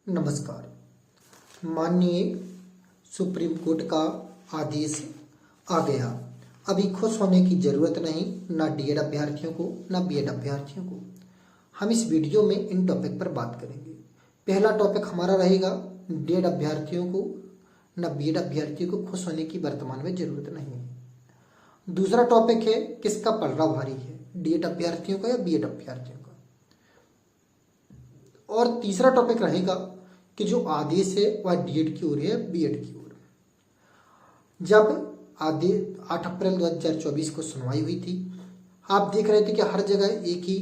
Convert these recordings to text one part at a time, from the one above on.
नमस्कार। माननीय supreme court का आदेश आ गया। अभी खुश होने की ज़रूरत नहीं, ना डीएड अभ्यर्थियों को ना बीएड अभ्यर्थियों को। हम इस वीडियो में इन टॉपिक पर बात करेंगे। पहला टॉपिक हमारा रहेगा डीएड अभ्यर्थियों को ना बीएड अभ्यर्थियों को खुश होने की वर्तमान में ज़रूरत नहीं है। दूसरा टॉपिक है किसका पलड़ा भारी है, डीएड अभ्यर्थियों का या बीएड अभ्यर्थियों का। और तीसरा टॉपिक रहेगा कि जो आदेश है वह डीएड की ओर है बीएड की ओर। जब आदेश 8 अप्रैल 2024 को सुनवाई हुई थी, आप देख रहे थे कि हर जगह एक ही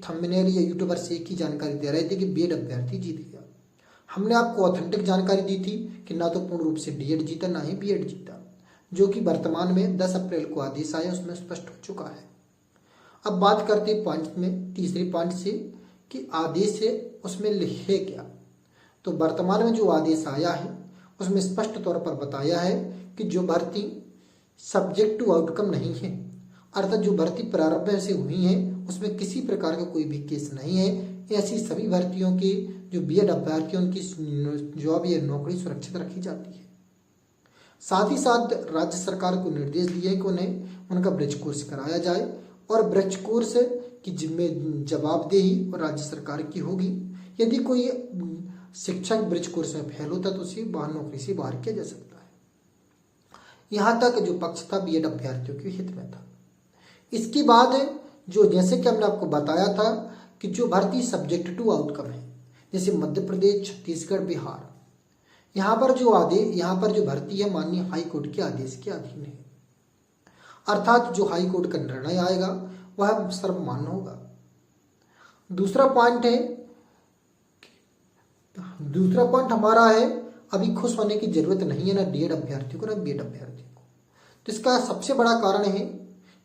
थंबनेल या यूट्यूबर से एक ही जानकारी दे रहे थे कि बीएड अभ्यर्थी जीत गया। हमने आपको ऑथेंटिक जानकारी दी थी कि ना तो पूर्ण रूप से डीएड जीता ना ही बीएड जीता, जो कि वर्तमान में 10 अप्रैल को आदेश आया उसमें स्पष्ट हो चुका है। अब बात करते हैं पॉइंट में, तीसरे पॉइंट से कि आदेश है उसमें लिखे क्या। तो वर्तमान में जो आदेश आया है उसमें स्पष्ट तौर पर बताया है कि जो भर्ती सब्जेक्ट टू आउटकम नहीं है, अर्थात जो भर्ती प्रारंभ से हुई है उसमें किसी प्रकार का कोई भी केस नहीं है, ऐसी सभी भर्तियों के जो बीएड अभ्यर्थियों की जॉब या नौकरी सुरक्षित रखी जाती है। साथ ही साथ राज्य सरकार को निर्देश दिए कि उन्हें उनका ब्रिज कोर्स कराया जाए और ब्रिज कोर्स की जवाबदेही और राज्य सरकार की होगी। यदि कोई शिक्षक ब्रिज कोर्स में फेल होता तो उसे बाहर नौकरी से बाहर किया जा सकता है। यहाँ तक जो पक्ष था बीएड अभ्यर्थियों के हित में था। इसके बाद जो जैसे कि हमने आपको बताया था कि जो भर्ती सब्जेक्ट टू आउटकम है, जैसे मध्य प्रदेश, छत्तीसगढ़, बिहार, यहाँ पर जो भर्ती है माननीय हाई कोर्ट के आदेश के अधीन है, अर्थात जो हाई कोर्ट का निर्णय आएगा वह सर्वमान्य होगा। दूसरा पॉइंट हमारा है अभी खुश होने की जरूरत नहीं है ना डीएड अभ्यर्थियों को ना बीएड अभ्यर्थियों को। तो इसका सबसे बड़ा कारण है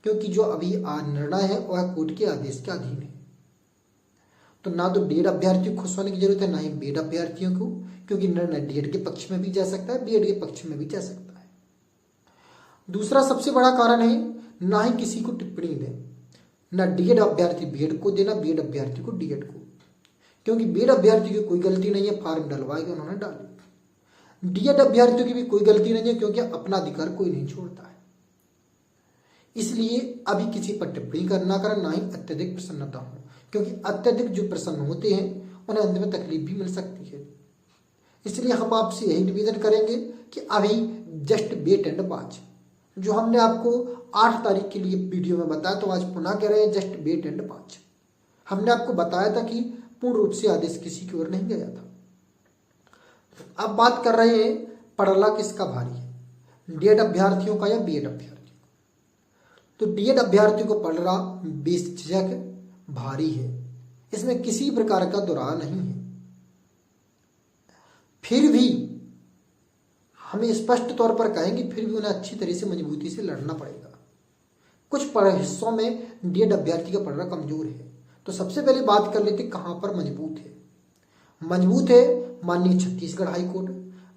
क्योंकि जो अभी निर्णय है वह कोर्ट के आदेश के अधीन है। तो ना तो डीएड अभ्यर्थियों को खुश होने की जरूरत है ना ही बीएड अभ्यर्थियों को, क्योंकि निर्णय डीएड के पक्ष में भी जा सकता है, बीएड के पक्ष में भी जा सकता है। दूसरा सबसे बड़ा कारण है ना ही किसी को टिप्पणी दें, ना डीएड अभ्यर्थी बीएड को देना, बीएड अभ्यर्थी को डीएड को, क्योंकि बीएड अभ्यर्थी की कोई गलती नहीं है, फॉर्म डलवाए के उन्होंने डाली। डीएड अभ्यर्थियों की भी कोई गलती नहीं है क्योंकि अपना अधिकार कोई नहीं छोड़ता है। इसलिए अभी किसी पर टिप्पणी करना करें, ना ही अत्यधिक प्रसन्नता हो, क्योंकि अत्यधिक जो प्रसन्न होते हैं उन्हें अंत में तकलीफ भी मिल सकती है। इसलिए हम आपसे यही निवेदन करेंगे कि अभी जस्ट वेट एंड वॉच। जो हमने आपको 8 तारीख के लिए वीडियो में बताया, तो आज पुनः कह रहे हैं जस्ट वेट एंड वॉच। हमने आपको बताया था कि पूर्ण रूप से आदेश किसी की ओर नहीं गया था। अब बात कर रहे हैं पलड़ा किसका भारी है, डीएड अभ्यर्थियों का या बीएड अभ्यर्थियों का। तो डीएड अभ्यर्थियों को पलड़ा बेझिझक भारी है, इसमें किसी प्रकार का दुराव नहीं है। फिर भी हमें स्पष्ट तौर पर कहेंगे, फिर भी उन्हें अच्छी तरह से मजबूती से लड़ना पड़ेगा। कुछ हिस्सों में डीएड अभ्यर्थी का पलड़ा कमजोर है। तो सबसे पहले बात कर लेते कहां पर मजबूत है। मजबूत है माननीय छत्तीसगढ़ हाई कोर्ट,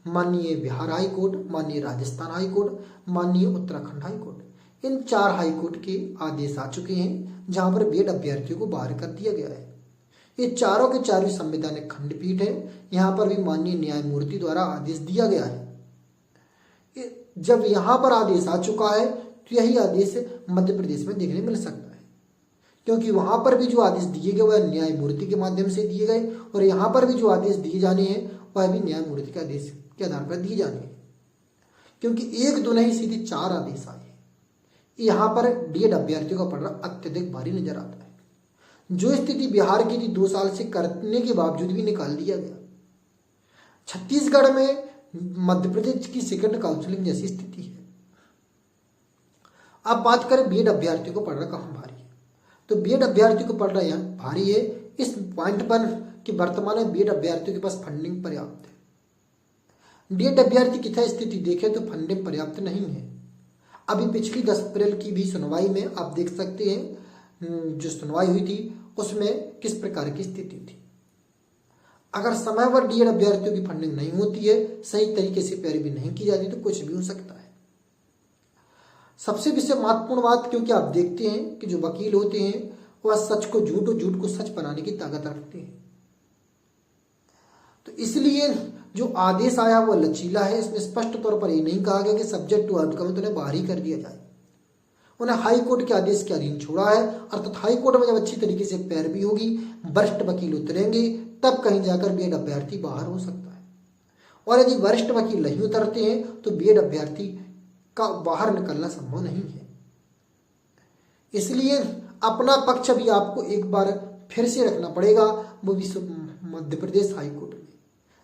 माननीय बिहार हाई कोर्ट, माननीय राजस्थान हाई कोर्ट, माननीय उत्तराखंड हाई कोर्ट। इन 4 हाई कोर्ट के आदेश आ चुके हैं जहां पर बीएड अभ्यर्थियों को बाहर कर दिया गया है। ये चारों के चारों संवैधानिक खंडपीठ है, यहाँ पर भी माननीय न्यायमूर्ति द्वारा आदेश दिया गया है। जब यहाँ पर आदेश आ चुका है तो यही आदेश मध्य प्रदेश में देखने मिल सकता है, क्योंकि वहां पर भी जो आदेश दिए गए वह न्यायमूर्ति के माध्यम से दिए गए और यहाँ पर भी जो आदेश दिए जाने हैं वह भी न्यायमूर्ति के आदेश के आधार पर दिए जाने हैं, क्योंकि 1 2 नहीं सीधे 4 आदेश आए। यहाँ पर डीएड अभ्यर्थियों का पलड़ा अत्यधिक भारी नजर आता है। जो स्थिति बिहार की थी 2 साल से करने के बावजूद भी निकाल दिया गया। छत्तीसगढ़ में मध्य प्रदेश की सेकंड काउंसिलिंग जैसी स्थिति है। अब बात करें बीएड अभ्यर्थियों को पलड़ा कहां भारी है, तो बीएड अभ्यर्थियों को पलड़ा यहाँ भारी है इस पॉइंट पर कि वर्तमान में बीएड अभ्यर्थियों के पास फंडिंग पर्याप्त है। डीएड अभ्यर्थी की स्थिति देखें तो फंडिंग पर्याप्त नहीं है। अभी पिछली 10 अप्रैल की भी सुनवाई में आप देख सकते हैं, जो सुनवाई हुई थी उसमें किस प्रकार की स्थिति थी। अगर समय पर डीएड अभ्यर्थियों की फंडिंग नहीं होती है, सही तरीके से पैरवी नहीं की जाती, तो कुछ भी हो सकता है। सबसे विषय महत्वपूर्ण बात, क्योंकि आप देखते हैं कि जो वकील होते हैं वह सच को झूठ और झूठ को सच बनाने की ताकत रखते हैं। तो इसलिए जो आदेश आया वो लचीला है। इसमें स्पष्ट तौर पर ये नहीं कहा गया कि सब्जेक्ट टू आउटकम है तो उन्हें बाहर ही कर दिया जाए। उन्हें हाई कोर्ट के आदेश के अधीन छोड़ा है, अर्थात हाई कोर्ट में जब अच्छी तरीके से पैरवी होगी, वरिष्ठ वकील उतरेंगे, तब कहीं जाकर बीएड अभ्यर्थी बाहर हो सकता है। और यदि वरिष्ठ वकील नहीं उतरते हैं तो बीएड अभ्यर्थी का बाहर निकलना संभव नहीं है। इसलिए अपना पक्ष भी आपको एक बार फिर से रखना पड़ेगा, वो भी मध्य प्रदेश हाई कोर्ट में।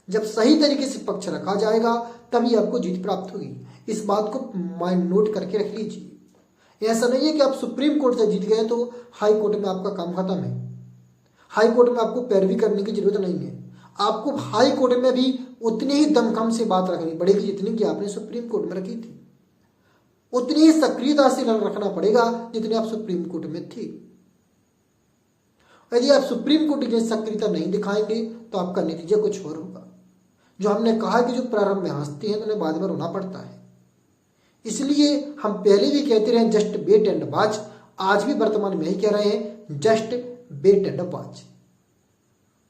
जब सही तरीके से पक्ष रखा जाएगा तभी आपको जीत प्राप्त होगी। इस बात को माइंड नोट करके रख लीजिए। ऐसा नहीं है कि आप सुप्रीम कोर्ट से जीत गए तो हाई कोर्ट में आपका काम खत्म है। हाई कोर्ट में आपको पैरवी करने की जरूरत नहीं है। आपको हाई कोर्ट में भी उतनी ही दमखम से बात रखनी पड़ेगी जितनी कि आपने सुप्रीम कोर्ट में रखी थी। उतनी ही सक्रियता से रखना पड़ेगा जितनी आप सुप्रीम कोर्ट में थी। यदि आप सुप्रीम कोर्ट की सक्रियता नहीं दिखाएंगे तो आपका नतीजा कुछ और होगा। जो हमने कहा कि जो प्रारंभ में हंसते हैं तो उन्हें बाद में रोना पड़ता है। इसलिए हम पहले भी कहते रहे जस्ट वेट एंड वॉच, आज भी वर्तमान में यही कह रहे हैं जस्ट वेट एंड वॉच।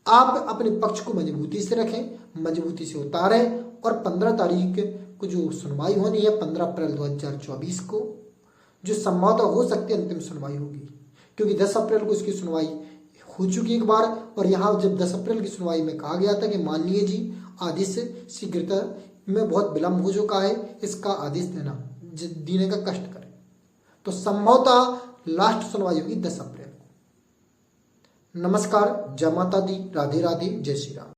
आप अपने पक्ष को मजबूती से रखें, मजबूती से उतारें और 15 तारीख को जो सुनवाई होनी है 15 अप्रैल 2024 को, जो संभवतः हो सकती है अंतिम सुनवाई होगी, क्योंकि 10 अप्रैल को इसकी सुनवाई हो चुकी एक बार। और यहाँ जब 10 अप्रैल की सुनवाई में कहा गया था कि माननीय जी आदेश शीघ्रता में बहुत विलम्ब हो चुका है, इसका आदेश देने का कष्ट करें, तो संभवतः लास्ट सुनवाई होगी 10 अप्रैल को। नमस्कार, जय माता दी, राधे राधे, जय श्री राम।